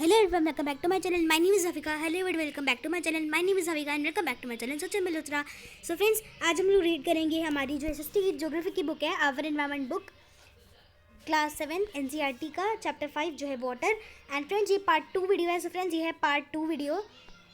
Hello everyone, welcome back to my channel. My name is Afika. Hello everyone, welcome back to my channel. My name is Afika and welcome back to my channel. सोचो Malhotra. So friends, आज हम लोग read करेंगे हमारी जो SST की geography की book है, our environment book class 7 NCERT का चैप्टर 5 जो है वाटर. एंड फ्रेंड्स ये पार्ट 2 वीडियो है. सो फ्रेंड्स ये है part 2 video.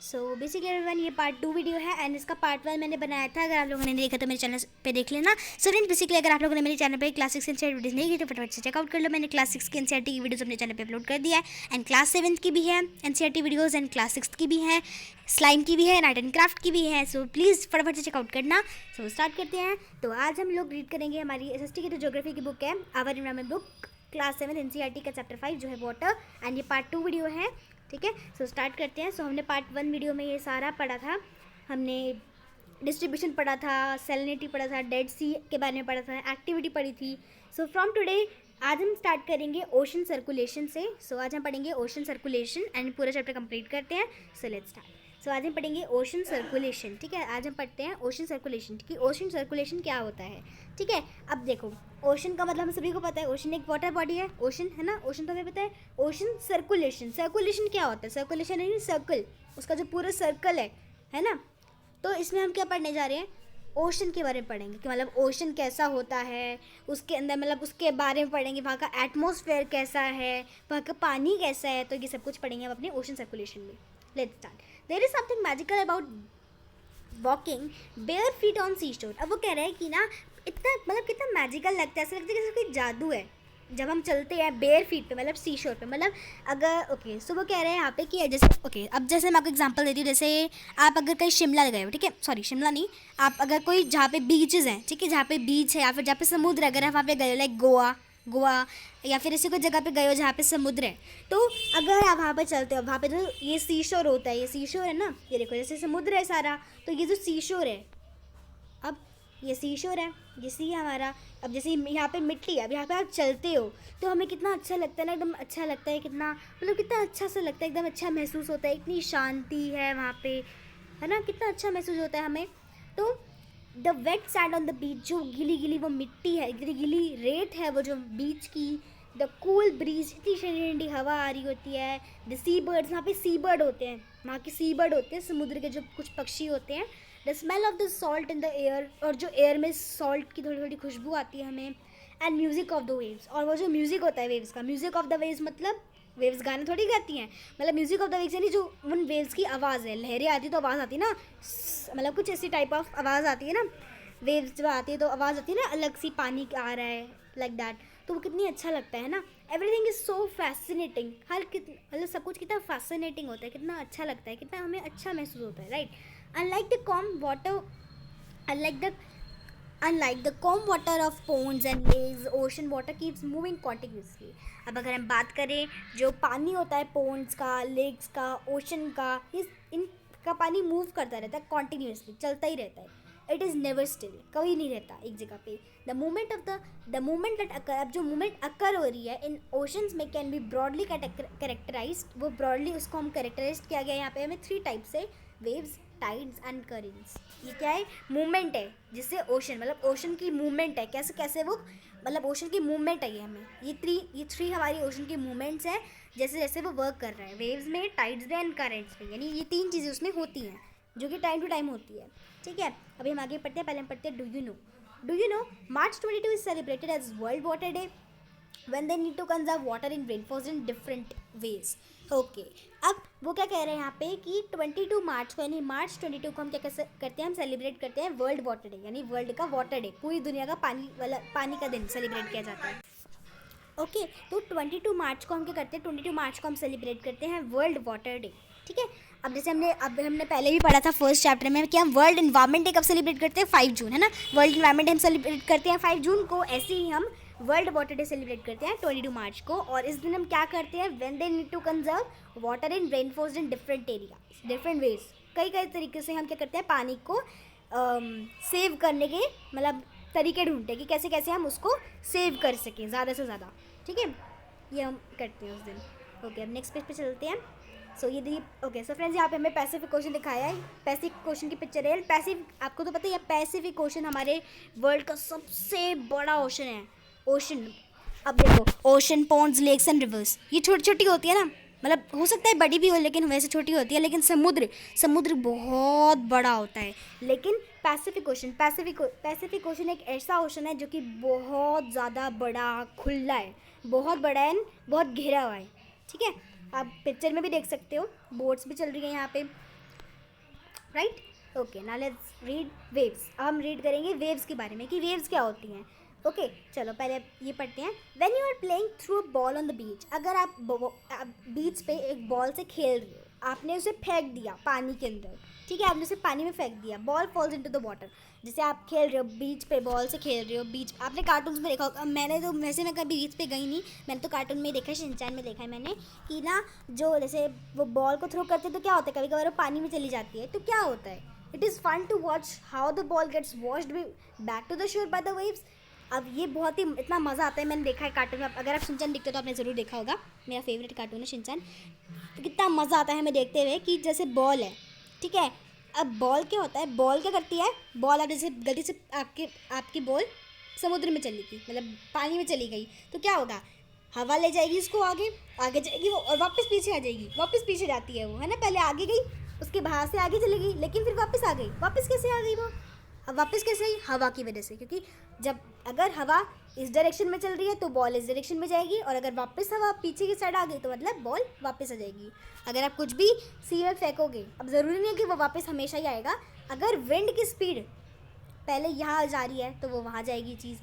So basically everyone ये पार्ट 2 वीडियो है एंड इसका पार्ट 1 मैंने बनाया था. अगर आप लोगों ने देखा तो मेरे चैनल पे देख लेना. सो फ्रेंड्स बेसिकली अगर आप लोगों ने मेरे चैनल पे क्लास 6 एनसीईआरटी वीडियोस नहीं की तो फटाफट से चेकआउट कर लो. मैंने क्लास 6 की एनसीईआरटी की वीडियोस अपने चैनल पे अपलोड कर दिया है एंड क्लास 7 की भी है एनसीईआरटी वीडियोस एंड क्लास 6 की भी है, स्लाइम की भी है, आर्ट एंड क्राफ्ट की भी है. सो प्लीज़ फटाफट से चेकआउट करना. सो स्टार्ट करते हैं. तो आज हम लोग रीड करेंगे हमारी एसएसटी की जो ज्योग्राफी की बुक है, our environment book class 7 NCERT का चैप्टर 5 जो है वाटर. एंड ये पार्ट 2 वीडियो है. ठीक है, सो स्टार्ट करते हैं. सो हमने पार्ट 1 वीडियो में ये सारा पढ़ा था. हमने डिस्ट्रीब्यूशन पढ़ा था, सैलिनिटी पढ़ा था, डेड सी के बारे में पढ़ा था, एक्टिविटी पढ़ी थी. सो फ्रॉम टुडे आज हम स्टार्ट करेंगे ओशन सर्कुलेशन से. सो आज हम पढ़ेंगे ओशन सर्कुलेशन एंड पूरा चैप्टर कंप्लीट करते हैं. So let's start. सो आज हम पढ़ेंगे ओशन सर्कुलेशन. ठीक है, आज हम पढ़ते हैं ओशन सर्कुलेशन कि ओशन सर्कुलेशन क्या होता है. ठीक है, अब देखो ओशन का मतलब हम सभी को पता है, ओशन एक वाटर बॉडी है. ओशन है ना, ओशन तो हमें पता है. ओशन सर्कुलेशन, सर्कुलेशन क्या होता है? सर्कुलेशन है सर्कल, उसका जो पूरा सर्कल है ना. तो इसमें हम क्या पढ़ने जा रहे हैं? ओशन के बारे में पढ़ेंगे कि मतलब ओशन कैसा होता है, उसके अंदर मतलब उसके बारे में पढ़ेंगे, वहाँ का एटमॉस्फेयर कैसा है, वहाँ का पानी कैसा है. तो ये सब कुछ पढ़ेंगे हम अपने ओशन सर्कुलेशन में. Let's start. There is something magical about walking bare feet on sea shore. अब वो कह रहे हैं कि ना इतना मतलब कितना मैजिकल लगता है, ऐसा लगता है जैसे कोई जादू है जब हम चलते हैं बेयर फीट पे, मतलब सी शोर पे. मतलब अगर ओके सो वो कह रहे हैं यहाँ पे कि जैसे ओके अब जैसे मैं आपको एग्जांपल देती हूँ. जैसे आप अगर कहीं शिमला गए हो, ठीक है, सॉरी शिमला नहीं, आप अगर कोई जहाँ पे बीचेस हैं, ठीक है, जहाँ पे बीच है या फिर जहाँ पे समुद्र अगर है वहाँ पे गए हो, लाइक गोवा या फिर ऐसी कोई जगह पे गए हो जहाँ पे समुद्र है. तो अगर आप वहाँ पे चलते हो, वहाँ पे जो ये सी शोर होता है, ये सी शोर है ना, ये देखो जैसे समुद्र है सारा, तो ये जो सी शोर है, अब ये सी शोर है, ये सी है हमारा. अब जैसे यहाँ पे मिट्टी है, अब यहाँ पे आप चलते हो तो हमें कितना अच्छा लगता है ना, एकदम अच्छा लगता है, कितना मतलब कितना अच्छा सा लगता है, एकदम अच्छा महसूस होता है, इतनी शांति है वहाँ पे, है ना, कितना अच्छा महसूस होता है हमें. तो the wet sand on the beach, जो गीली गीली वो मिट्टी है, गीली गीली रेत है वो जो बीच की. द कूल ब्रीज, इतनी ठंडी ठंडी हवा आ रही होती है. द सी बर्ड्स, वहाँ पे सी बर्ड होते हैं, वहाँ के सी बर्ड होते हैं, समुद्र के जो कुछ पक्षी होते हैं. The smell of the salt in the air, और जो एयर में सॉल्ट की थोड़ी थोड़ी खुशबू आती है हमें. And music of the waves, और वो जो म्यूज़िक होता है वेव्स का, म्यूज़िक ऑफ द वेव्स मतलब वेव्स गाने थोड़ी गाती हैं, मतलब म्यूज़िक ऑफ द वेव्स यानी जो उन वेव्स की आवाज़ है, लहरें आती तो आवाज़ आती ना, मतलब कुछ ऐसी टाइप ऑफ आवाज़ आती है ना, वेव्स जब आती है तो आवाज़ आती है ना, अलग सी पानी आ रहा है लाइक दैट. तो वो कितनी अच्छा लगता है ना. एवरीथिंग इज़ सो फैसिनेटिंग, हर मतलब सब कुछ कितना फैसिनेटिंग होता है, कितना अच्छा लगता है, कितना हमें अच्छा महसूस होता है, right. Unlike the calm water, unlike the calm water of ponds and lakes, ocean water keeps moving continuously. अब अगर हम बात करें जो पानी होता है पोन्ड्स का, लेक्स का, ओशन का, इनका पानी मूव करता रहता है कॉन्टीन्यूसली, चलता ही रहता है. इट इज़ नेवर स्टिल, कभी नहीं रहता एक जगह पे. द मोमेंट दैट अकर, अब जो मोमेंट अकर हो रही है इन ओशंस में कैन बी ब्रॉडली कैरेक्टराइज. वो ब्रॉडली उसको हम कैरेक्टराइज किया गया है यहाँ पे हमें 3 टाइप से, वेव्स, टाइड्स एंड करेंट्स. ये क्या है? मूवमेंट है, जिससे ओशन मतलब ओशन की मूवमेंट है, कैसे कैसे वो मतलब ओशन की मूवमेंट है. ये हमें ये थ्री हमारी ओशन की मूवमेंट्स हैं, जैसे जैसे वो वर्क कर रहा है वेव्स में, टाइड्स में एंड करेंट्स में. यानी ये 3 चीज़ें उसमें होती हैं जो कि टाइम टू टाइम होती है. ठीक है, अभी हम आगे पढ़ते हैं. पहले हम पढ़ते हैं do you know March 22 is celebrated as World Water Day when they need to conserve water in rainforest in different ways. Okay, अब वो क्या कह रहे हैं यहाँ पे कि 22 मार्च को, यानी मार्च 22 को हम क्या करते हैं, हम सेलिब्रेट करते हैं वर्ल्ड वाटर डे, यानी वर्ल्ड का वाटर डे, पूरी दुनिया का पानी का दिन सेलिब्रेट किया जाता है. ओके, तो 22 मार्च को हम क्या करते हैं, 22 मार्च को हम सेलिब्रेट करते हैं वर्ल्ड वाटर डे. ठीक है, अब जैसे हमने पहले भी पढ़ा था फर्स्ट चैप्टर में कि हम वर्ल्ड इन्वायरमेंट डे कब सेलिब्रेट करते हैं, 5 जून, है ना. वर्ल्ड इन्वायरमेंट डे हम सेलिब्रेट करते हैं 5 जून को. ऐसे ही हम वर्ल्ड वाटर डे सेलिब्रेट करते हैं 22 मार्च को. और इस दिन हम क्या करते हैं, when they need to conserve water in rain forest in different area, different ways, कई तरीके से हम क्या करते हैं, पानी को सेव करने के मतलब तरीके ढूंढते हैं कि कैसे कैसे हम उसको सेव कर सकें ज़्यादा से ज़्यादा. ठीक है, ये हम करते हैं उस दिन. ओके, अब नेक्स्ट पेज पे चलते हैं. सो ये दी ओके. सो फ्रेंड्स यहाँ पे हमें पैसिफिक ओशन दिखाया है, पैसिफिक ओशन की पिक्चर है. पैसिफिक आपको तो पता ही है, पैसिफिक ओशन हमारे वर्ल्ड का सबसे बड़ा ओशन है. ओशन, अब देखो ocean, ponds, lakes and rivers, ये छोटी छोटी होती है ना, मतलब हो सकता है बड़ी भी हो लेकिन वैसे छोटी होती है, लेकिन समुद्र बहुत बड़ा होता है। लेकिन पैसिफिक ओशन एक ऐसा ओशन है जो कि बहुत ज़्यादा बड़ा, खुला है, बहुत बड़ा है, बहुत घिरा हुआ है। ठीक है, आप पिक्चर में भी देख सकते हो, बोट्स भी चल रही है यहाँ पे, right. Okay, now let's read waves. अब हम रीड करेंगे वेव्स के बारे में कि वेव्स क्या होती हैं। ओके, चलो पहले ये पढ़ते हैं। When you are playing through a ball on the beach, अगर आप बीच पे एक बॉल से खेल रहे हो, आपने उसे फेंक दिया पानी के अंदर, ठीक है, आपने उसे पानी में फेंक दिया, ball falls into the water. जैसे आप खेल रहे हो बीच पे, बॉल से खेल रहे हो बीच, आपने कार्टून्स में देखा होगा, मैंने तो वैसे मैं कभी बीच पे गई नहीं, मैंने तो कार्टून में ही देखा है, शिनचैन में देखा है मैंने कि ना, जो जैसे वो बॉल को थ्रो करते हैं तो क्या होता है, कभी कभार वो पानी में चली जाती है, तो क्या होता है, it is fun to watch how the ball gets washed back to the shore by the waves. अब ये बहुत ही इतना मज़ा आता है, मैंने देखा है कार्टून में, अगर आप शिनचैन देखते हो तो आपने ज़रूर देखा होगा, मेरा फेवरेट कार्टून है शिनचैन। तो कितना मज़ा आता है हमें देखते हुए कि जैसे बॉल है, ठीक है, अब बॉल क्या होता है, बॉल क्या करती है, बॉल अब जैसे गलती से आपकी बॉल समुद्र में चली गई, मतलब पानी में चली गई, तो क्या होगा, हवा ले जाएगी उसको आगे, आगे जाएगी वो और वापस पीछे आ जाएगी, वापस पीछे जाती है वो, है ना, पहले आगे गई, उसके बाहर से आगे चली गई, लेकिन फिर वापस आ गई, वापस कैसे आ गई वो, अब वापस कैसे आई, हवा की वजह से, क्योंकि जब अगर हवा इस डायरेक्शन में चल रही है तो बॉल इस डायरेक्शन में जाएगी, और अगर वापस हवा पीछे की साइड आ गई तो मतलब बॉल वापस आ जाएगी। अगर आप कुछ भी सी में फेंकोगे, अब ज़रूरी नहीं है कि वो वापस हमेशा ही आएगा, अगर विंड की स्पीड पहले यहाँ जा रही है तो वो वहाँ जाएगी चीज़,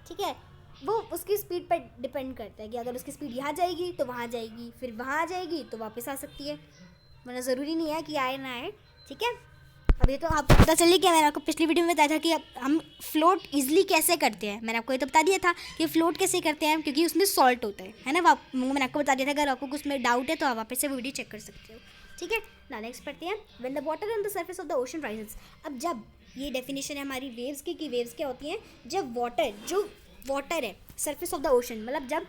ठीक है, वो उसकी स्पीड पर डिपेंड करता है कि अगर उसकी स्पीड यहाँ जाएगी तो वहाँ जाएगी, फिर वहाँ आ जाएगी तो वापस आ सकती है, वरना ज़रूरी नहीं है कि आए ना आए, ठीक है। अब ये तो आपको पता चल गया, मैंने आपको पिछली वीडियो में बताया था कि हम फ्लोट इजीली कैसे करते हैं, मैंने आपको ये तो बता दिया था कि फ्लोट कैसे करते हैं, क्योंकि उसमें सॉल्ट होता है ना, मैंने आपको बता दिया था, अगर आपको कुछ में डाउट है तो आप वापस से वो वीडियो चेक कर सकते हो, ठीक है ना। नेक्स्ट पढ़ते हैं, when the water on the surface of the ocean rises. अब जब ये डेफिनेशन है हमारी वेव्स की कि वेव्स क्या होती हैं, जब वाटर है सरफेस ऑफ द ओशन, मतलब जब,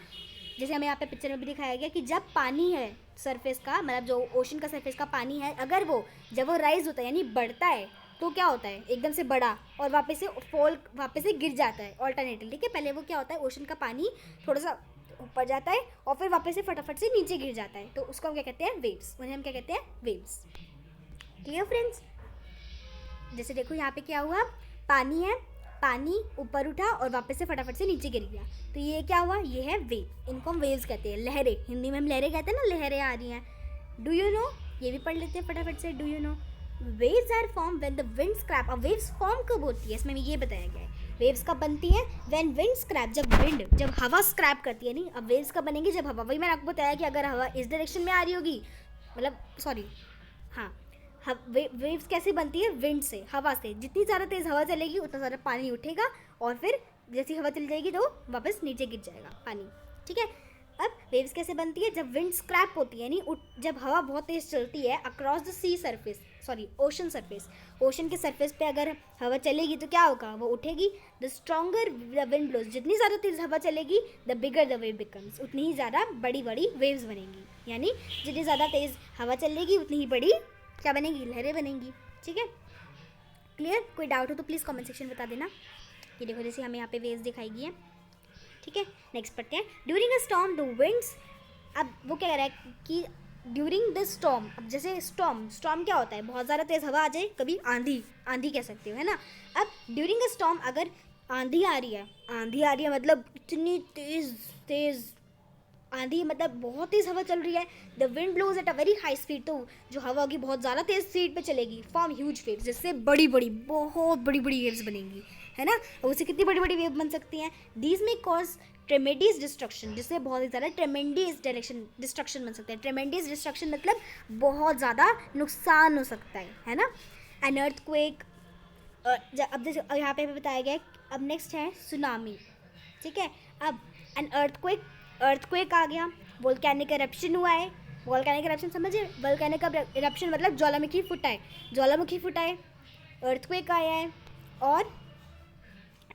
जैसे हमें यहाँ पे पिक्चर में भी दिखाया गया कि जब पानी है सरफेस का, मतलब जो ओशन का सरफेस का पानी है, अगर वो जब वो राइज होता है यानी बढ़ता है तो क्या होता है, एकदम से बड़ा और वापस से गिर जाता है ऑल्टरनेटिव, ठीक है। पहले वो क्या होता है, ओशन का पानी थोड़ा सा ऊपर जाता है और फिर वापस से फटाफट से नीचे गिर जाता है, तो उसको हम क्या कहते हैं, वेव्स, उन्हें हम क्या कहते हैं, वेव्स। Clear friends. जैसे देखो यहाँ पे क्या हुआ, पानी है, पानी ऊपर उठा और वापस से फटाफट से नीचे गिर गया, तो ये क्या हुआ, ये है वेव, इनको हम वेव्स कहते हैं, लहरें, हिंदी में हम लहरें कहते हैं ना, लहरें आ रही हैं। डू यू नो, ये भी पढ़ लेते हैं फटाफट से, do you know waves are form when the wind scrap. अब वेव्स फॉर्म कब होती है, इसमें ये बताया गया है, वेव्स कब बनती हैं, व्हेन विंड स्क्रैप, जब हवा स्क्रैप करती है, नहीं, अब वेव्स कब बनेंगी, जब हवा, वही मैंने आपको बताया कि अगर हवा इस डायरेक्शन में आ रही होगी, मतलब सॉरी, हाँ, वेव्स कैसे बनती है, विंड से, हवा से, जितनी ज़्यादा तेज़ हवा चलेगी उतना ज़्यादा पानी उठेगा और फिर जैसी हवा चली जाएगी तो वापस नीचे गिर जाएगा पानी, ठीक है। अब वेव्स कैसे बनती है, जब विंड स्क्रैप होती है, यानी जब हवा बहुत तेज़ चलती है across the sea surface, sorry ocean surface, ocean के सरफेस पे अगर हवा चलेगी तो क्या होगा, वो उठेगी। The stronger the wind blows, जितनी ज़्यादा तेज़ हवा चलेगी the bigger the wave becomes, उतनी ही ज़्यादा बड़ी बड़ी वेव्स बनेंगी, यानी जितनी ज़्यादा तेज़ हवा चलेगी उतनी ही बड़ी क्या बनेगी, लहरें बनेंगी, ठीक है। क्लियर, कोई डाउट हो तो प्लीज़ कमेंट सेक्शन में बता देना। ये देखो जैसे हमें यहाँ पे वेव्स दिखाई गई है, ठीक है। नेक्स्ट पढ़ते हैं, during a storm the winds. अब वो क्या कह रहा है कि ड्यूरिंग द स्टॉर्म, अब जैसे स्टॉर्म क्या होता है, बहुत ज़्यादा तेज़ हवा आ जाए, कभी आंधी कह सकते हो, है ना। अब ड्यूरिंग अ स्टॉर्म अगर आंधी आ रही है मतलब इतनी तेज़ आंधी, मतलब बहुत तेज़ हवा चल रही है, the wind blows at a very high speed, तो जो हवा होगी बहुत ज़्यादा तेज़ स्पीड पे चलेगी, फॉर्म ह्यूज वेव्स, जिससे बहुत बड़ी वेव्स बनेंगी, है ना। और उससे कितनी बड़ी वेव बन सकती हैं, दीज में कॉज ट्रेमेंडियस डिस्ट्रक्शन, जिससे बहुत ही ज़्यादा ट्रेमेंडियस डिस्ट्रक्शन बन सकता है। ट्रेमेंडियस डिस्ट्रक्शन मतलब बहुत ज़्यादा नुकसान हो सकता है ना। एन अर्थक्वेक, अब जैसे यहाँ पे बताया गया है, अब नेक्स्ट है सुनामी, ठीक है। अब एन अर्थक्वेक आ गया, वोल्केनिक एरप्शन हुआ है, वोल्केनिक एरप्शन समझिए, वोल्केनिक एरप्शन मतलब ज्वालामुखी फुटा है, अर्थक्वेक आया है, और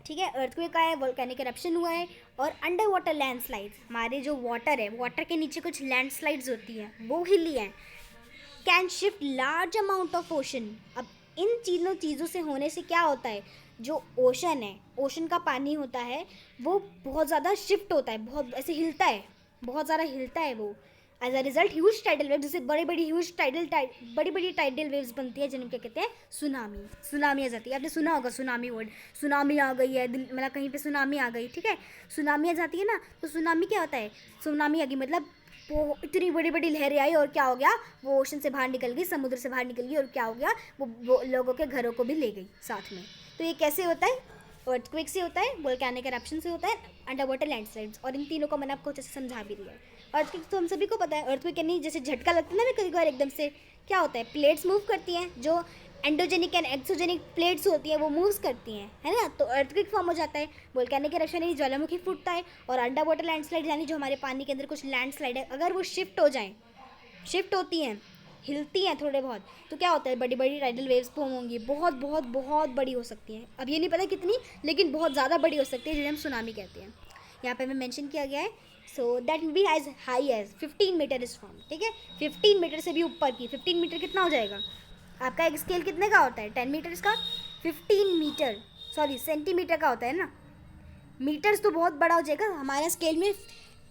ठीक है, अर्थक्वेक आया है, वोल्केनिक एरप्शन हुआ है, और अंडर वाटर लैंडस्लाइड्स, हमारे जो वाटर है, वाटर के नीचे कुछ लैंडस्लाइड्स होती हैं वो हिली हैं, can shift large amount of ocean. अब इन चीज़ों से होने से क्या होता है, जो ओशन है, ओशन का पानी होता है वो बहुत ज़्यादा शिफ्ट होता है, बहुत ऐसे हिलता है, बहुत ज़्यादा हिलता है वो। As a result huge tidal wave, जिससे बड़ी बड़ी टाइडल वेव्स बनती है जिन्हें क्या कहते हैं, सुनामी आ जाती है। आपने सुना होगा सुनामी वर्ड, सुनामी आ गई है, मतलब कहीं पे सुनामी आ गई, ठीक है, सुनामी आ जाती है ना। तो सुनामी क्या होता है, सुनामी आ गई मतलब वो इतनी बड़ी बड़ी लहरें आई और क्या हो गया, वो ओशन से बाहर निकल गई, समुद्र से बाहर निकल गई और क्या हो गया, वो लोगों के घरों को भी ले गई साथ में। तो ये कैसे होता है, अर्थक्वेक से होता है, वोल्केनिक एरप्शन से होता है, अंडर वाटर लैंडस्लाइड्स। और इन तीनों को मैंने आपको अच्छे से समझा भी दिया है। अर्थक्वेक तो हम सभी को पता है, अर्थक्वेक यानी जैसे झटका लगता है ना कभी कभार एकदम से, क्या होता है, प्लेट्स मूव करती हैं, जो एंडोजेनिक एंड एक्सोजेनिक प्लेट्स होती हैं वो मूव्स करती हैं, है ना। तो अर्थक्वेक फॉर्म हो जाता है, वोल्केनिक एरप्शन यानी ज्वालामुखी फूटता है, और अंडर वाटर लैंडस्लाइड यानी जो हमारे पानी के अंदर कुछ लैंडस्लाइड है अगर वो शिफ्ट हो जाएं, शिफ्ट होती हैं, हिलती हैं थोड़े बहुत, तो क्या होता है, बड़ी बड़ी टाइडल वेव्स फॉर्म होंगी, बहुत बहुत बहुत बड़ी हो सकती हैं। अब ये नहीं पता कितनी, लेकिन बहुत ज़्यादा बड़ी हो सकती है, जिन्हें हम सुनामी कहते हैं। यहाँ पे हमें मेंशन किया गया है, so that will be as high as 15 metre is form, ठीक है, 15 मीटर से भी ऊपर की। 15 मीटर कितना हो जाएगा, आपका एक स्केल कितने का होता है, 10 मीटर्स का, 15 मीटर सॉरी सेंटीमीटर का होता है ना, मीटर्स तो बहुत बड़ा हो जाएगा। हमारे स्केल में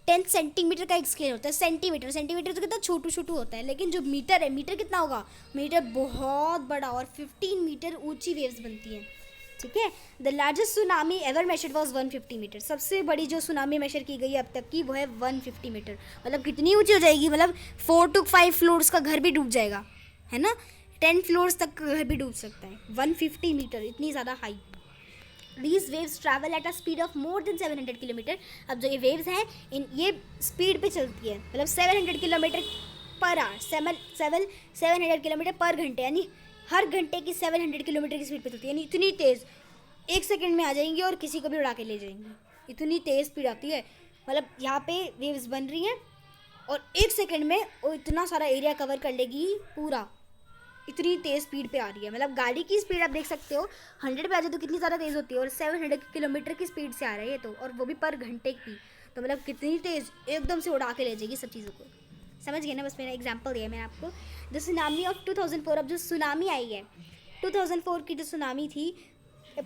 10 सेंटीमीटर का एक स्केल होता है, सेंटीमीटर तो कितना छोटू छोटू होता है, लेकिन जो मीटर है, मीटर कितना होगा, मीटर बहुत बड़ा, और 15 मीटर ऊंची वेव्स बनती हैं, ठीक है। The largest tsunami ever measured was 150 metre, सबसे बड़ी जो सुनामी मेजर की गई है अब तक की वो है 150 मीटर। मतलब कितनी ऊंची हो जाएगी, मतलब 4 to 5 फ्लोर्स का घर भी डूब जाएगा, है ना, 10 फ्लोर्स तक का घर भी डूब सकता है, 150 मीटर, इतनी ज़्यादा high. These waves travel at a speed of more than 700 kilometre. अब जो ये वेव्स हैं ये स्पीड पे चलती है, मतलब 700 किलोमीटर पर आवर, 700 किलोमीटर पर घंटे, यानी हर घंटे की 700 किलोमीटर की स्पीड पे चलती है, यानी इतनी तेज़, 1 सेकंड में आ जाएंगी और किसी को भी उड़ा के ले जाएंगी, इतनी तेज़ स्पीड आती है। मतलब यहाँ पे वेव्स बन रही हैं और 1 सेकंड में वो इतना सारा एरिया कवर कर लेगी पूरा, इतनी तेज़ स्पीड पे आ रही है। मतलब गाड़ी की स्पीड आप देख सकते हो 100 पे आ जाए तो कितनी ज़्यादा तेज़ होती है, और 700 किलोमीटर की स्पीड से आ रही है तो, और वो भी पर घंटे की, तो मतलब कितनी तेज़, एकदम से उड़ा के ले जाएगी सब चीज़ों को। समझ गए ना, बस मेरा एग्जांपल दिया मैंने आपको। द सुनामी ऑफ 2004, अब जो सुनामी आई है 2004 की जो सुनामी थी,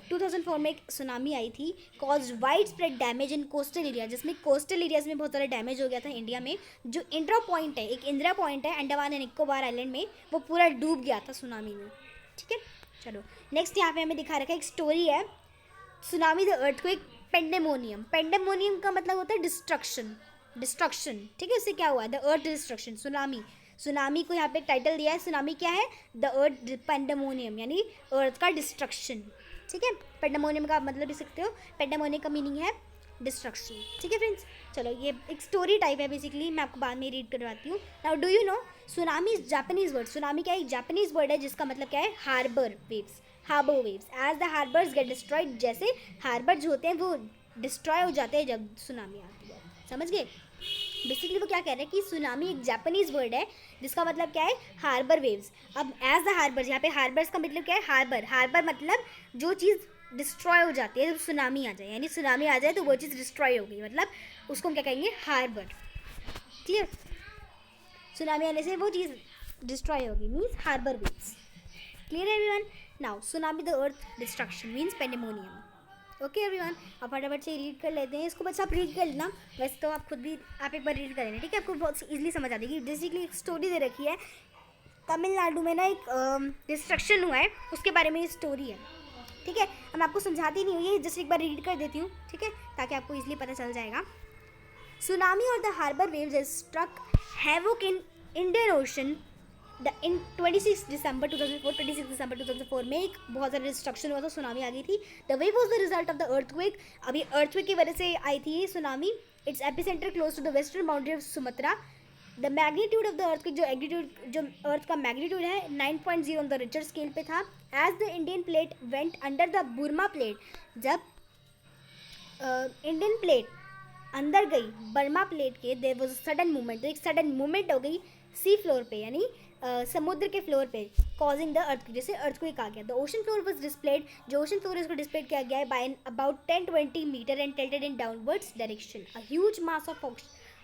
2004 में एक सुनामी आई थी, cause wide spread damage in coastal area, जिसमें कोस्टल एरियाज में बहुत ज़्यादा डैमेज हो गया था इंडिया में। जो इंदिरा पॉइंट है, एक इंदिरा पॉइंट है अंडमान एंड निकोबार आइलैंड में, वो पूरा डूब गया था सुनामी में, ठीक है। चलो नेक्स्ट यहाँ पे हमें दिखा रखा है, एक स्टोरी है, tsunami the earthquake pandemonium. Pandemonium का मतलब होता है डिस्ट्रक्शन, ठीक है। उससे क्या हुआ, द अर्थ डिस्ट्रक्शन, सुनामी को यहाँ पे टाइटल दिया है, सुनामी क्या है, द अर्थ पेंडेमोनियम, यानी अर्थ का डिस्ट्रक्शन, ठीक है। पेंडेमोनियम का मतलब भी सकते हो, पेंडेमोनियम का मीनिंग है डिस्ट्रक्शन, ठीक है फ्रेंड्स। चलो ये एक स्टोरी टाइप है बेसिकली, मैं आपको बाद में रीड करवाती हूँ। Now do you no tsunami is Japanese word, tsunami क्या है, एक जापानीज वर्ड है जिसका मतलब क्या है, harbour waves, as the harbours get destroyed, जैसे हार्बर जो होते हैं वो डिस्ट्रॉय हो जाते हैं जब सुनामी आती है, समझ गए। बेसिकली वो क्या कह रहे हैं कि सुनामी एक जापानीज वर्ड है जिसका मतलब क्या है, हार्बर वेव्स। अब एज द हार्बर्स, यहाँ पे हार्बर्स का मतलब क्या है, हार्बर मतलब जो चीज़ डिस्ट्रॉय हो जाती है जब सुनामी आ जाए, यानी सुनामी आ जाए तो वो चीज़ डिस्ट्रॉय हो गई, मतलब उसको हम क्या कहेंगे, हार्बर, क्लियर। सुनामी आने से वो चीज़ डिस्ट्रॉय होगी, means harbour waves, clear everyone. Now tsunami the earth destruction means pandemonium, okay everyone. अब फटाफट से रीड कर लेते हैं इसको, बस आप रीड कर लेना, वैसे तो आप खुद भी आप एक बार रीड कर लेना, ठीक है, आपको बहुत इजीली समझ आ जाएगी। बेसिकली एक स्टोरी दे रखी है, तमिलनाडु में ना एक डिस्ट्रक्शन हुआ है, उसके बारे में ये स्टोरी है, ठीक है। अब मैं आपको समझाती नहीं हुई है, जस्ट एक बार रीड कर देती हूँ, ठीक है, ताकि आपको इजीली पता चल जाएगा। सुनामी और the harbour waves struck havoc in Indian Ocean in 26 December 2004 में एक बहुत ज़्यादा डिस्ट्रक्शन हुआ था, सुनामी आ गई थी। The wave was the result of the earthquake, अभी अर्थक्वेक की वजह से आई थी ये tsunami. Its epicentre close to the western boundary of Sumatra. The magnitude of the earthquake, जो अर्थ का मैग्नीट्यूड है 9.0 ऑन द रिचर स्केल पे था। As the Indian plate went under the Burma plate, जब इंडियन प्लेट अंदर गई Burma plate के, there was sudden movement, तो एक सडन मूवमेंट हो गई सी फ्लोर पे, यानी समुद्र के फ्लोर पे, कॉजिंग द अर्थक्वेक, जैसे अर्थक्वेक आ गया। The ocean floor was displaced, जो ओशन फ्लोर है उसको डिस्प्लेड किया गया है by about 10-20 metre and tilted in downwards direction. A huge mass of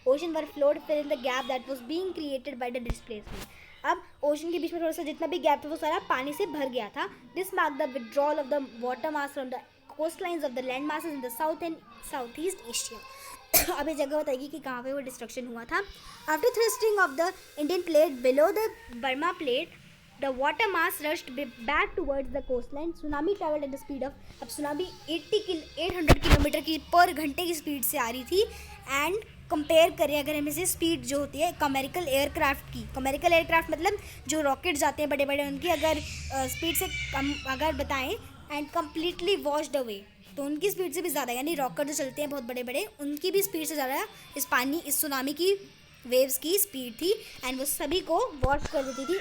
ocean were flowed fill in the gap that was being created by the displacement. अब ocean के बीच में थोड़ा सा जितना भी गैप था वो सारा पानी से भर गया था। This mark the withdrawal of the water mass from the coast lines of the land masses in the south and south east Asia. अब ये जगह बताएगी कि कहाँ पे वो डिस्ट्रक्शन हुआ था. After thrusting of the Indian plate below the Burma plate, the water mass rushed back towards the coastline. Tsunami travelled at the speed of, अब सुनामी 800 किलोमीटर की पर घंटे की स्पीड से आ रही थी. एंड कंपेयर करें अगर हम इसे स्पीड जो होती है कमेरिकल एयरक्राफ्ट की, कमेरिकल एयरक्राफ्ट मतलब जो रॉकेट जाते हैं बड़े बड़े, उनकी अगर स्पीड से कम अगर बताएं, एंड कम्प्लीटली वॉश्ड अवे, तो उनकी स्पीड से भी ज़्यादा, यानी रॉकेट जो चलते हैं बहुत बड़े बड़े, उनकी भी स्पीड से ज़्यादा इस सुनामी की वेव्स की स्पीड थी. एंड वो सभी को वॉश कर देती थी,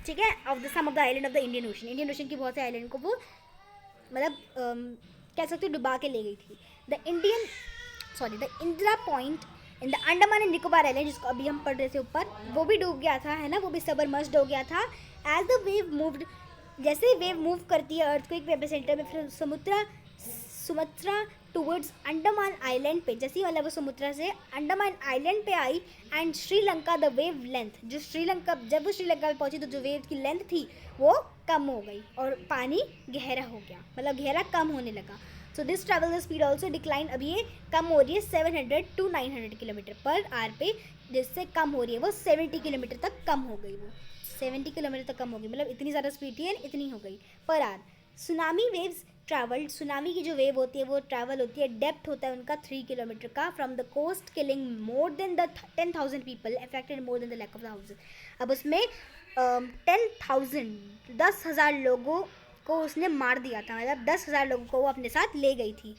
ठीक है, off the some of the island of the Indian Ocean. Indian Ocean की बहुत से आइलैंड को वो मतलब कह सकते हो डुबा के ले गई थी. The Indira point in the Andaman and Nicobar island, जिसको अभी हम पढ़ रहे थे ऊपर, वो भी डूब गया था, है ना, वो भी सबमर्ज्ड हो गया था. एज द वेव मूव्ड, जैसे वेव मूव करती है अर्थक्वेक एपिसेंटर में, फिर सुमत्रा टूवर्ड्स अंडमान आइलैंड पे, जैसे ही मतलब वो सुमत्रा से अंडमान आइलैंड पे आई. And Sri Lanka the wavelength, जो श्रीलंका, जब वो श्रीलंका में पहुंची तो जो वेव की लेंथ थी वो कम हो गई और पानी गहरा हो गया, मतलब गहरा कम होने लगा. So this travel the speed also decline, अब ये कम हो रही है 700 to 900 किलोमीटर पर आवर पे, जिससे कम हो रही है वो 70 किलोमीटर तक कम हो गई, वो 70 किलोमीटर तक कम हो गई, मतलब इतनी ज़्यादा स्पीड थी इतनी हो गई per hour. Tsunami waves travelled, tsunami की जो वेव होती है वो ट्रैवल होती है, डेप्थ होता है उनका 3 किलोमीटर का, from the coast killing more than the 10,000 people, affected more than the lack of the houses. अब उसमें 10,000 लोगों को उसने मार दिया था, मतलब 10,000 लोगों को वो अपने साथ ले गई थी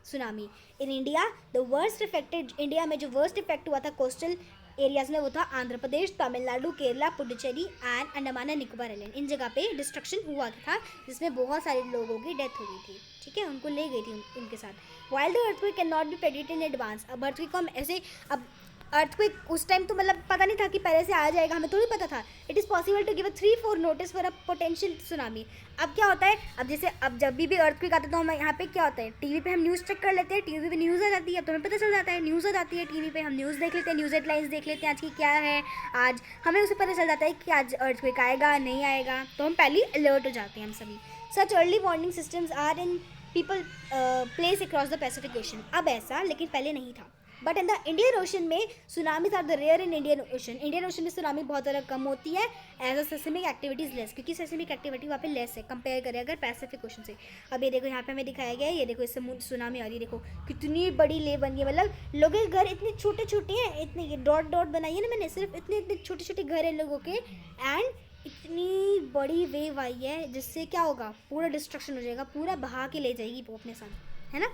tsunami. In India the worst affected, India में जो वर्स्ट इफेक्ट हुआ था कोस्टल एरियाज में वो था Andhra Pradesh, Tamil Nadu, Kerala, Puducherry and Andaman and Nicobar island. इन जगह पे डिस्ट्रक्शन हुआ था जिसमें बहुत सारे लोगों की डेथ हो गई थी, ठीक है, उनको ले गई थी उनके साथ. While the earthquake can not be predicted in advance, अब अर्थक्वेक को हम ऐसे, अब अर्थक्वेक उस टाइम तो मतलब पता नहीं था कि पहले से आ जाएगा, हमें थोड़ी पता था. It is possible to give 3-4 notice for a potential tsunami. अब क्या होता है, अब जैसे अब जब भी अर्थक्वेक आता है तो हम यहाँ पे क्या होता है, टीवी पे हम न्यूज़ चेक कर लेते हैं, टीवी पे न्यूज़ आ जाती है, अब तो हमें पता चल जाता है, न्यूज़ आ जाती है टीवी पे, हम न्यूज़ देख लेते हैं, न्यूज़ हेडलाइंस देख लेते हैं आज की क्या है, आज हमें उसे पता चल जाता है कि आज अर्थक्वेक आएगा नहीं आएगा, तो हम पहले अलर्ट हो जाते हैं हम सभी. Such early warning systems are in people place across the Pacific Ocean. अब ऐसा लेकिन पहले नहीं था. But in the Indian Ocean में tsunamis are the rare in Indian Ocean. Indian Ocean में सुनामी बहुत ज़्यादा कम होती है as a seismic activities less, क्योंकि सेस्मिक एक्टिविटी वहाँ पे लेस है कंपेयर करें अगर पैसिफिक ओशन से. अब ये देखो यहाँ पे हमें दिखाया गया है, ये देखो इससे सुनामी आ रही है, देखो कितनी बड़ी ले बन गई, मतलब लोगों के घर इतने छोटे छोटे हैं, इतने ये डॉट डॉट बनाई है ना मैंने, सिर्फ इतने इतने छोटे छोटे घर हैं लोगों के, एंड इतनी बड़ी वेव आई है जिससे क्या होगा, पूरा डिस्ट्रक्शन हो जाएगा, पूरा बहा के ले जाएगी वो अपने साथ, है ना.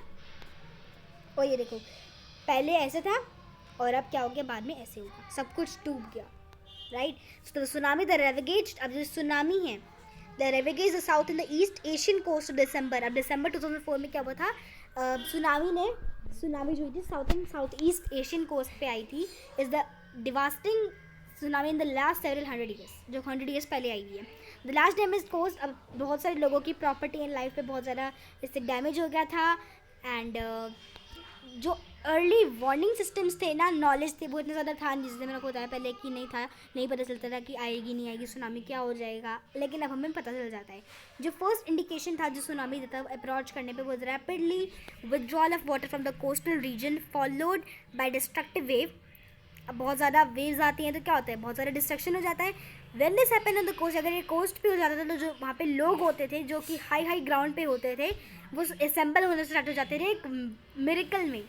और ये देखो पहले ऐसे था और अब क्या हो गया, बाद में ऐसे होगा, सब कुछ डूब गया, राइट. तो सुनामी द रेविगेज, अब जो सुनामी है the ravages the south in the east Asian coast December. अब दिसंबर 2004 में क्या हुआ था, सुनामी जो हुई थी साउथ ईस्ट एशियन कोस्ट पे आई थी. Is the devastating tsunami in the last several 100 years, जो 100 ईयर्स पहले आई है. द लास्ट डैमेज कोस्ट, अब बहुत सारे लोगों की प्रॉपर्टी एंड लाइफ पे बहुत ज़्यादा इससे डैमेज हो गया था. एंड जो अर्ली वार्निंग सिस्टम्स थे ना, नॉलेज थे, वो इतना ज़्यादा था नहीं, जिसने मैंने को बताया पहले कि नहीं था, नहीं पता चलता था कि आएगी नहीं आएगी सुनामी, क्या हो जाएगा, लेकिन अब हमें पता चल जाता है. जो फर्स्ट इंडिकेशन था जो सुनामी देता अप्रोच करने पे, वो rapidly withdrawal of water from the coastal region followed by destructive wave. अब बहुत ज़्यादा वेव्स आती हैं तो क्या होता है, बहुत ज़्यादा डिस्ट्रक्शन हो जाता है. When this happen on the coast, अगर ये कोस्ट पे हो जाता था तो जो वहाँ पे लोग होते थे जो कि हाई ग्राउंड पे होते थे, वो असेंबल होने स्टार्ट हो जाते थे एक मिरेकल में,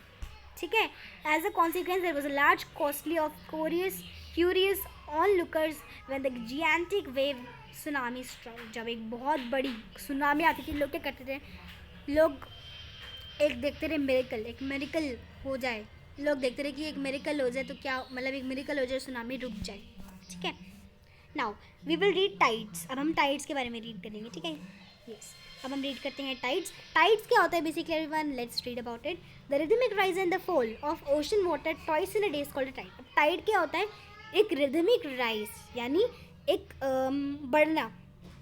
ठीक है. As a consequence there was a large costly of curious onlookers when the gigantic wave tsunami strike. जब एक बहुत बड़ी सुनामी आती थी, लोग क्या करते थे, लोग एक देखते रहे मिरेकल, एक मिरेकल हो जाए, लोग देखते रहे कि एक मिरेकल हो जाए तो क्या, मतलब एक मिरेकल हो जाए सुनामी रुक जाए, ठीक है. Now we will read tides. अब हम टाइड्स के बारे में रीड करेंगे, ठीक है. यस, अब हम रीड करते हैं टाइड्स. टाइड्स क्या होता है basically everyone, let's read about it. The rhythmic rise and the fall of ocean water twice in a day is called a tide. अब टाइड क्या होता है, एक रिदमिक राइज यानी एक बढ़ना,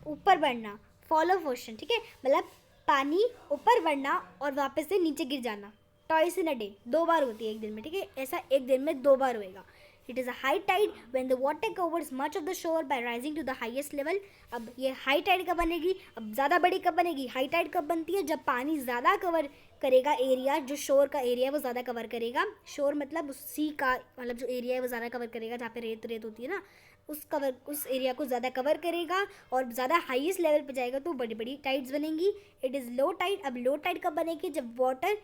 ऊपर बढ़ना, फॉल ऑफ ओशन, ठीक है, मतलब पानी ऊपर बढ़ना और वापस से नीचे गिर जाना. ट्वाइस इन अ डे, 2 बार होती है एक दिन में, ठीक है, ऐसा एक दिन में 2 बार होएगा. It is a high tide when the water covers much of the shore by rising to the highest level. अब ये हाई टाइड कब बनेगी, अब ज़्यादा बड़ी कब बनेगी, हाई टाइड कब बनती है, जब पानी ज़्यादा कवर करेगा एरिया, जो शोर का एरिया है वो ज़्यादा कवर करेगा। शोर मतलब सी का मतलब जो एरिया है वो ज़्यादा कवर करेगा, जहाँ पे रेत रेत होती है ना, उस एरिया को ज़्यादा कवर करेगा और ज़्यादा हाईएस्ट लेवल पे जाएगा तो बड़ी बड़ी टाइड्स बनेंगी। It is low tide. अब लो टाइड कब बनेगी? जब वाटर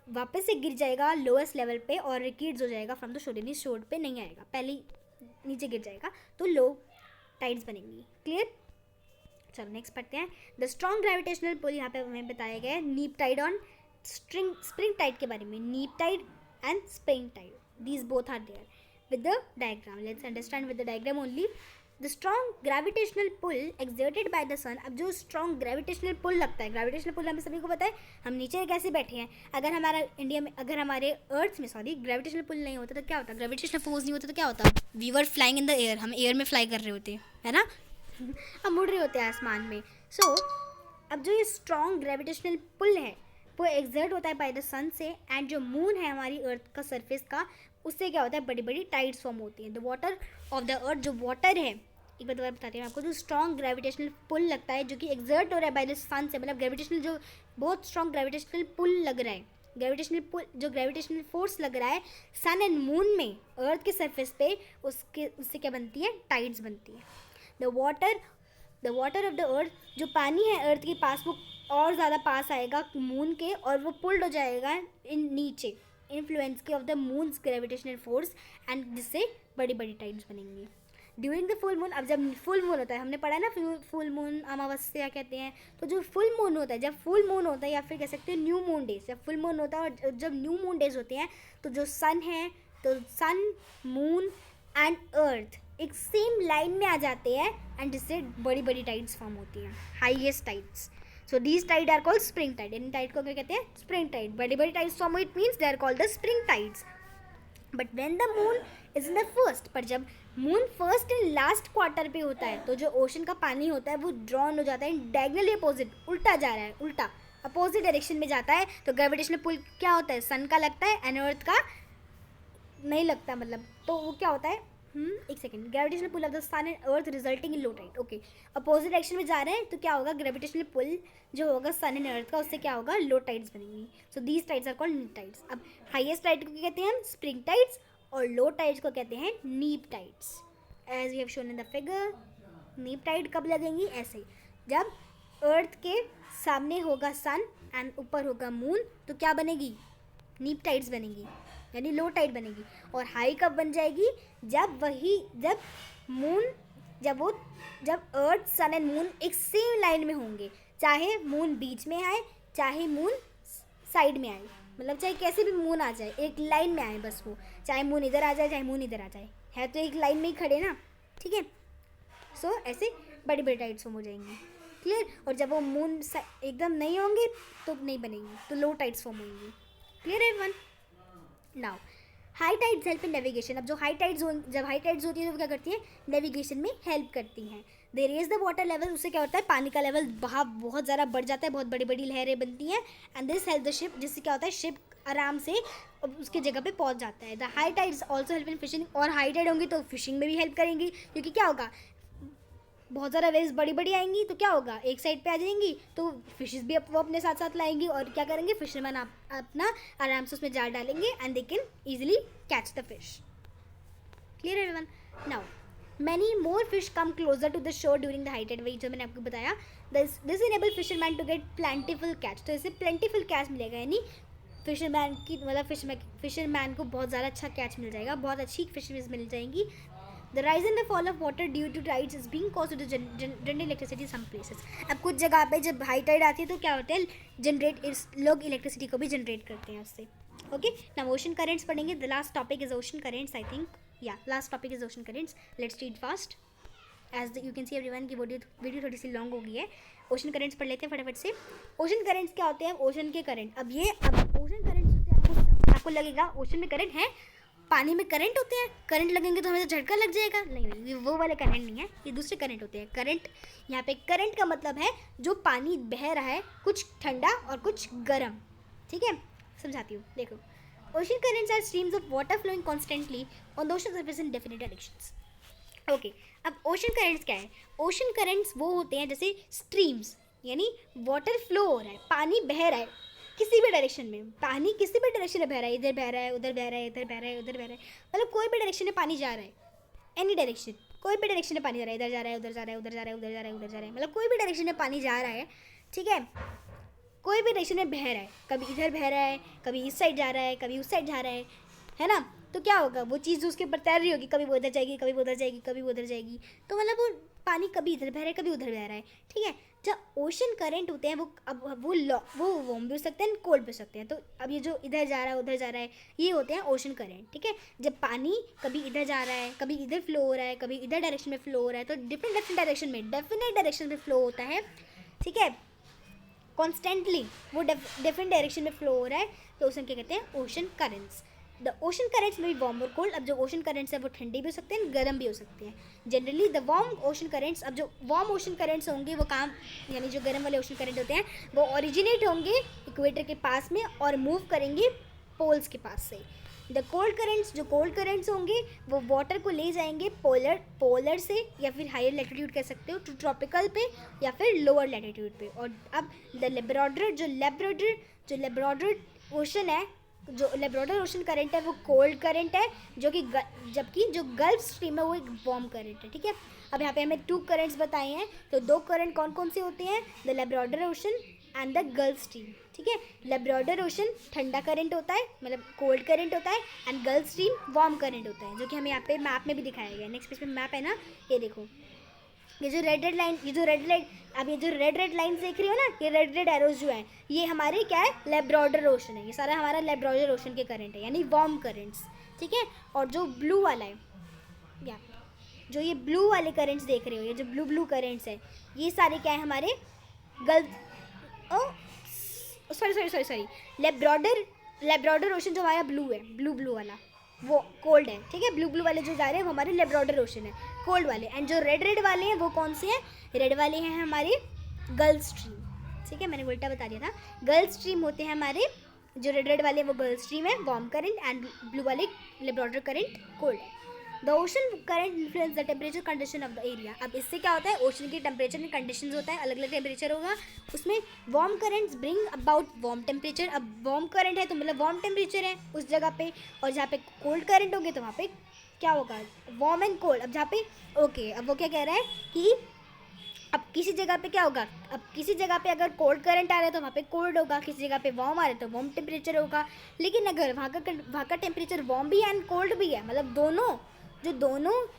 वापस से गिर जाएगा लोएस्ट लेवल पे और रिकीड्स हो जाएगा फ्रॉम द शोर, यानी शोर पे नहीं आएगा, पहले नीचे गिर जाएगा, तो लो टाइड्स बनेंगी। क्लियर? चलो नेक्स्ट पढ़ते हैं। द स्ट्रॉन्ग ग्रेविटेशनल पुल, यहाँ पे हमें बताया गया है नीप टाइड ऑन स्प्रिंग टाइड के बारे में। Neap tide and spring tide, these both are there with the diagram. Let's understand with the diagram only. The strong gravitational pull exerted by the sun. अब जो strong gravitational pull लगता है, gravitational pull हमें सभी को पता है, हम नीचे कैसे बैठे हैं, अगर हमारा इंडिया में, अगर हमारे अर्थ में gravitational pull नहीं होता तो क्या होता, gravitational force नहीं होता तो क्या होता, we were flying in the air, हम एयर में फ्लाई कर रहे होते है ना हम उड़ रहे होते हैं आसमान में। सो अब जो ये स्ट्रॉन्ग ग्रेविटेशनल पुल है वो एग्जर्ट होता है बाय द सन से, एंड जो मून है हमारी अर्थ का सरफेस का, उससे क्या होता है, बड़ी बड़ी टाइड्स फॉर्म होती हैं। The water of the earth, जो वाटर है, एक बार दोबारा बताती हूँ आपको, जो स्ट्रॉन्ग ग्रेविटेशनल पुल लगता है जो कि एग्जर्ट हो रहा है बाय द सन से, मतलब ग्रेविटेशनल जो बहुत स्ट्रॉन्ग ग्रेविटेशनल पुल लग रहा है, ग्रेविटेशनल पुल जो ग्रेविटेशनल फोर्स लग रहा है सन एंड मून में अर्थ के सरफेस पे, उससे क्या बनती है, टाइड्स बनती है। The water of the earth, जो पानी है अर्थ के पास, वो और ज़्यादा पास आएगा मून के और वो पुल्ड हो जाएगा इन नीचे, इन्फ्लुएंस के of the moons gravitational force, and जिससे बड़ी बड़ी टाइड्स बनेंगी। ड्यूरिंग द फुल मून, अब जब फुल मून होता है, हमने पढ़ा है ना फुल मून अमावस्या कहते हैं, तो जो फुल मून होता है, जब फुल मून होता है या फिर कह सकते हैं न्यू मून डेज, जब फुल मून होता है और जब न्यू मून डेज होते हैं, तो जो सन है, तो सन, मून एंड अर्थ एक सेम लाइन में आ जाते हैं, एंड जिससे बड़ी बड़ी टाइड्स फॉर्म होती हैं, highest tides. So these tide are called spring tide. इन टाइड को क्या कहते हैं, स्प्रिंग टाइड। बड़ी बड़ी tides form, it means they are called the spring tides. But when the moon is in the first, पर जब moon first and last quarter पे होता है, तो जो ओशन का पानी होता है वो ड्रॉन हो जाता है डायगनली अपोजिट, उल्टा जा रहा है, उल्टा अपोजिट डायरेक्शन में जाता है, तो ग्रेविटेशनल पुल क्या होता है, सन का लगता है एंड अर्थ का नहीं लगता, मतलब तो वो क्या होता है, एक second, gravitational pull of the sun and earth resulting in low tide. Okay, opposite direction में जा रहे हैं तो क्या होगा, ग्रेविटेशनल पुल जो होगा सन एंड अर्थ का, उससे क्या होगा, लो टाइड्स बनेंगी। So these tides are called neap tides. अब हाईएस्ट टाइड को क्या कहते हैं हम, स्प्रिंग टाइड्स, और लो टाइड्स को कहते हैं neap tides, as we have shown in the figure. Neap tide कब लगेंगी, ऐसे ही जब अर्थ के सामने होगा सन एंड ऊपर होगा मून, तो क्या बनेगी, नीप टाइड्स बनेगी, यानी लो टाइड बनेगी। और हाई कब बन जाएगी, जब मून, जब अर्थ सन एंड मून एक सेम लाइन में होंगे, चाहे मून बीच में आए चाहे मून साइड में आए, मतलब चाहे कैसे भी मून आ जाए, एक लाइन में आए बस, वो चाहे मून इधर आ जाए चाहे मून इधर आ जाए, है तो एक लाइन में ही खड़े ना, ठीक है। सो ऐसे बड़ी बड़ी टाइड्स फॉर्म हो जाएंगी। क्लियर? और जब वो मून एकदम नहीं होंगे तो नहीं बनेंगी, तो लो टाइड्स फॉर्म होंगी। Clear everyone? Now high tides help in navigation. अब जो जब हाई टाइड्स होती है तो वो क्या करती है, नेविगेशन में हेल्प करती हैं। They raise the water level, उससे क्या होता है, पानी का लेवल बहाव बहुत ज़्यादा बढ़ जाता है, बहुत बड़ी बड़ी लहरें बनती हैं, and this help the ship, जिससे क्या होता है, शिप आराम से उसके जगह पे पहुंच जाता है। The high tides also help in fishing, और हाई टाइड होंगी तो फिशिंग में भी हेल्प करेंगी, क्योंकि क्या होगा, बहुत ज़्यादा वेव्स बड़ी बड़ी आएंगी तो क्या होगा, एक साइड पे आ जाएंगी तो फिशेस भी वो अपने साथ साथ लाएंगी, और क्या करेंगे, फिशरमैन अपना आराम से उसमें जाल डालेंगे and they can easily catch the fish. Clear everyone? Now many more fish come closer to the shore during the high tide, वही जो मैंने आपको बताया। This enable fisherman to get plentiful catch, तो इससे प्लेंटीफुल कैच मिलेगा, यानी fisherman की मतलब फिशरमैन को बहुत ज़्यादा अच्छा कैच मिल जाएगा, बहुत अच्छी फिशरीज मिल जाएंगी। The rise and the fall of water due to tides is being caused to generate electricity some places. अब कुछ जगह पे जब हाई टाइड आती है तो क्या होता है, लोग इलेक्ट्रिसिटी को भी जनरेट करते हैं उससे। ओके, नाउ ओशन करेंट्स पढ़ेंगे। The last topic is ocean currents, I think, yeah last topic is ocean currents. Let's read fast as you can see everyone की वीडियो थोड़ी सी लॉन्ग हो गई है। ओशन करेंट्स पढ़ लेते हैं फटाफट से। ओशन करेंट्स क्या होते हैं, ओशन के करंट। अब ओशन करेंट्स होते हैं, आपको लगेगा ओशन में करंट है, पानी में करंट होते हैं, करंट लगेंगे तो हमें तो झटका लग जाएगा, नहीं, ये वो वाले करंट नहीं है, ये दूसरे करंट होते हैं। करंट, यहाँ पे करंट का मतलब है जो पानी बह रहा है, कुछ ठंडा और कुछ गर्म, ठीक है, समझाती हूँ, देखो। Ocean currents are streams of water flowing constantly on the ocean surface in definite directions. Okay, अब ओशन करेंट्स क्या है, ओशन करेंट्स वो होते हैं जैसे स्ट्रीम्स, यानी वाटर फ्लो हो रहा है, पानी बह रहा है, किसी भी डायरेक्शन में पानी किसी भी डायरेक्शन में बह रहा है, इधर बह रहा है, उधर बह रहा है, इधर बह रहा है, उधर बह रहा है, मतलब कोई भी डायरेक्शन में पानी जा रहा है, एनी डायरेक्शन, कोई भी डायरेक्शन में पानी जा रहा है, इधर जा रहा है, उधर जा रहा है, उधर जा रहा है, उधर जा रहा है, उधर जा रहा है, मतलब कोई भी डायरेक्शन में पानी जा रहा है, ठीक है, कोई भी डायरेक्शन में बह रहा है, कभी इधर बह रहा है, कभी इस साइड जा रहा है, कभी उस साइड जा रहा है ना, तो क्या होगा, वो चीज़ उसके ऊपर तैर रही होगी, कभी वो उधर जाएगी, कभी वो उधर जाएगी, कभी वो उधर जाएगी, तो मतलब वो पानी कभी इधर बह रहा है, कभी उधर बह रहा है, ठीक है। जब ओशन करंट होते हैं वो अब वो वार्म भी हो सकते हैं, कोल्ड भी हो सकते हैं, तो अब ये जो इधर जा रहा है, उधर जा रहा है, ये होते हैं ओशन करंट, ठीक है। जब पानी कभी इधर जा रहा है, कभी इधर फ्लो हो रहा है, कभी इधर डायरेक्शन में फ्लो हो रहा है, तो डिफरेंट डायरेक्शन में डेफिनेट डायरेक्शन में फ्लो होता है, ठीक है, कॉन्स्टेंटली वो डिफरेंट डायरेक्शन में फ्लो हो रहा है, तो उसे क्या कहते हैं, ocean currents. The ocean currents में भी वार्म और कोल्ड। अब जो ओशन करेंट्स है वो ठंडे भी हो सकते हैं, गर्म भी हो सकते हैं। Generally the warm ocean currents, अब जो वार्म ओशन करेंट्स होंगे वो काम, यानी जो गर्म वाले ओशन करेंट होते हैं वो ओरिजिनेट होंगे इक्वेटर के पास में और मूव करेंगे पोल्स के पास से। द कोल्ड करेंट्स, जो कोल्ड करेंट्स होंगे वो वाटर को ले जाएंगे पोलर से, या फिर हायर लैटिट्यूड कह सकते हो, टू ट्रॉपिकल पे या फिर लोअर लैटिट्यूड पे। और अब द लेब्राडोर ओशन है, जो लेब्राडोर ओशन करंट है वो कोल्ड करंट है, जो कि जबकि जो गल्फ स्ट्रीम है वो एक वार्म करंट है, ठीक है। अब यहाँ पे हमें 2 करंट्स बताए हैं, तो 2 करंट कौन कौन से होते हैं, the Labrador ocean and the gulf stream, ठीक है। लेब्राडोर ओशन ठंडा करंट होता है, मतलब कोल्ड करंट होता है, and gulf stream warm current होता है, जो कि हमें यहाँ पे मैप में भी दिखाया गया है। नेक्स्ट पेज पे मैप है ना, ये देखो, ये जो रेड लाइन, अब ये जो रेड लाइन देख रही हो ना, ये रेड एरोज जो है, ये हमारे क्या है, लेब्राडोर ओशन है, ये सारा हमारा लेब्राडोर ओशन के करंट है, यानी वार्म करंट्स, ठीक है। और जो ब्लू वाला है, या जो ये ब्लू वाले करंट्स देख रहे हो, ये जो ब्लू करंट्स है, ये सारे क्या है, हमारे गल्फ, सॉरी, लेब्राडोर ओशन जो हमारा ब्लू है, ब्लू वाला वो कोल्ड है, ठीक है। ब्लू वाले जो जा रहे हैं वो हमारे लेब्राडोर ओशन है, कोल्ड वाले। एंड जो रेड वाले हैं वो कौन से हैं, रेड वाले हैं हमारे गल्फ स्ट्रीम, ठीक है, मैंने उल्टा बता दिया था। गल्फ स्ट्रीम होते हैं हमारे, जो रेड वाले वो गल्फ स्ट्रीम है, वार्म करंट, एंड ब्लू वाले लेब्राडोर करंट, कोल्ड है। The ocean current influence the temperature condition of the area. अब इससे क्या होता है, ओशन की टेम्परेचर में कंडीशंस होता है, अलग अलग टेम्परेचर होगा, उसमें warm currents bring about warm temperature. अब वार्म करंट है तो मतलब वार्म टेम्परेचर है उस जगह पे, और जहाँ पे कोल्ड करंट होंगे तो वहाँ पे क्या होगा, वार्म एंड कोल्ड। अब जहाँ पे ओके, अब वो क्या कह रहा है कि अब किसी जगह पे क्या होगा, अब किसी जगह पे अगर कोल्ड करंट आ रहा है तो वहाँ पे कोल्ड होगा, किसी जगह पे वार्म आ रहा है तो वार्म टेम्परेचर होगा। लेकिन अगर वहाँ का टेम्परेचर वार्म भी है एंड कोल्ड भी है, मतलब दोनों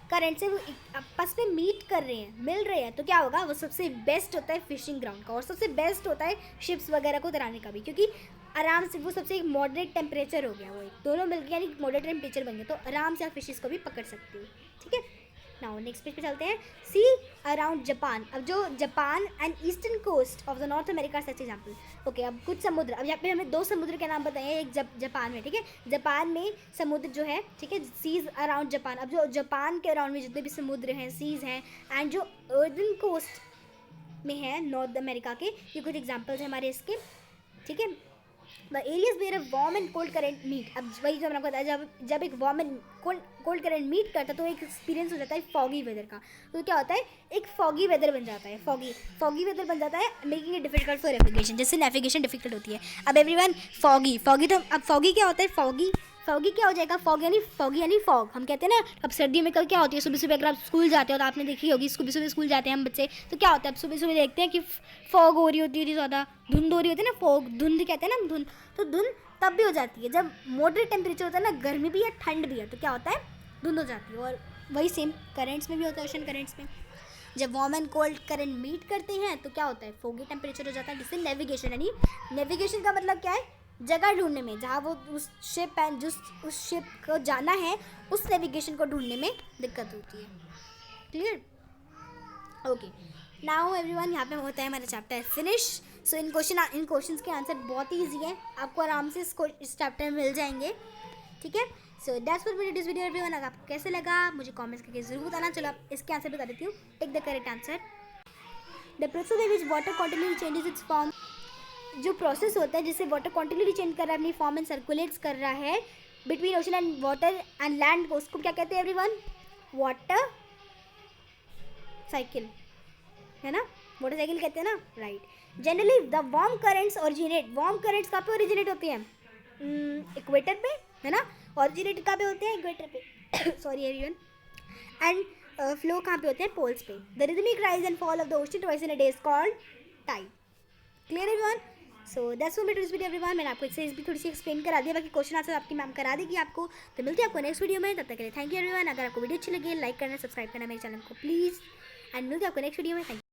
करंट से वो आपस में मीट कर रहे हैं, मिल रहे हैं, तो क्या होगा, वो सबसे बेस्ट होता है फिशिंग ग्राउंड का, और सबसे बेस्ट होता है शिप्स वगैरह को तैराने का भी, क्योंकि आराम से वो सबसे एक मॉडरेट टेम्परेचर हो गया, वो दोनों मिलकर यानी मॉडरेट टेम्परेचर बन गया, तो आराम से आप फिशेस को भी पकड़ सकते हो, ठीक है। नाउ नेक्स्ट पेज पे चलते हैं, सी अराउंड जापान। अब जो Japan and eastern coast of the North America such example. Okay, अब कुछ समुद्र, अब यहाँ पे हमें 2 समुद्र के नाम बताए, एक जापान में, ठीक है, जापान में समुद्र जो है, ठीक है, सीज अराउंड जापान। अब जो जापान के अराउंड में जितने भी समुद्र हैं, सीज हैं, एंड जो अर्दन कोस्ट में है नॉर्थ अमेरिका के, ये कुछ एग्जाम्पल्स हैं हमारे इसके, ठीक है। The areas where a warm and cold current meet. अब वही जो मैंने आपको बताया, जब एक warm and cold current meet करता है तो एक एक्सपीरियंस हो जाता है फॉगी वेदर का। तो क्या होता है, एक फॉगी वेदर बन जाता है, फॉगी वेदर बन जाता है, making it difficult for navigation, जैसे नेविगेशन डिफिकल्ट होती है। अब एवरीवन, फॉगी तो अब फॉगी क्या होता है, फॉगी क्या हो जाएगा, फॉग यानी फॉग। हम कहते हैं ना, अब सर्दियों में कल क्या होती है, सुबह अगर आप स्कूल जाते हो तो आपने देखी होगी, सुबह स्कूल जाते हैं हम बच्चे, तो क्या होता है, अब सुबह देखते हैं कि फॉग हो रही होती है, ज़्यादा धुंध हो रही होती है ना, फॉग, धुंध कहते हैं ना धुंध, तो धुंध तब भी हो जाती है जब मॉडरेट टेम्परेचर होता है ना, गर्मी भी है ठंड भी है, तो क्या होता है, धुंध हो जाती है। और वही सेम करंट्स में भी होता है, ओशन करंट्स में जब warm and cold current meet करते हैं तो क्या होता है, फोगी टेम्परेचर हो जाता है, जिससे नेविगेशन, यानी नेविगेशन का मतलब क्या है, जगह ढूंढने में, जहाँ वो उस शिप एंड उस शिप को जाना है, उस नेविगेशन को ढूंढने में दिक्कत होती है। क्लियर? ओके, नाउ एवरीवन, यहाँ पे होता है हमारा चैप्टर फिनिश। सो इन क्वेश्चंस के आंसर बहुत ही ईजी है, आपको आराम से इस चैप्टर में मिल जाएंगे, ठीक है। सो that's for my this video everyone. अगर आपको कैसे लगा मुझे कमेंट्स करके जरूर बताना। चलो आप इसके आंसर बता देती हूँ। Take the correct answer. The process by which water continuously changes its form, जो प्रोसेस होता है जिससे वाटर कंटिन्यूअसली चेंज कर रहा है, अपनी फॉर्म एंड सर्कुलेट्स कर रहा है between ocean and water and land, को उसको क्या कहते हैं एवरीवन, वाटर साइकिल, है ना, वाटर साइकिल कहते हैं ना, right. Generally the warm currents originate, warm currents कहाँ पे ओरिजिनेट होती हैं? इक्वेटर पे, है ना? ओरिजिनेट कहाँ पे होते हैं? इक्वेटर पे सॉरी एवरीवन। एंड फ्लो कहाँ पे होते हैं? पोल्स पे। The rhythmic rise and fall of the ocean twice in a day is called tide. Clear everyone? So that's for me to this video everyone. मैंने आपको इससे भी थोड़ी सी एक्सप्लेन करा दिया, बाकी क्वेश्चन आंसर आपकी मैम करा देगी आपको। तो मिलते हैं आपको नेक्स्ट वीडियो में, तब तक के लिए थैंक यू एवरीवन। अगर आपको वीडियो अच्छी लगी लाइक करना, सब्सक्राइब करना मेरे चैनल को प्लीज़, एंड मिलते हैं आपको नेक्स्ट वीडियो में। Thank you.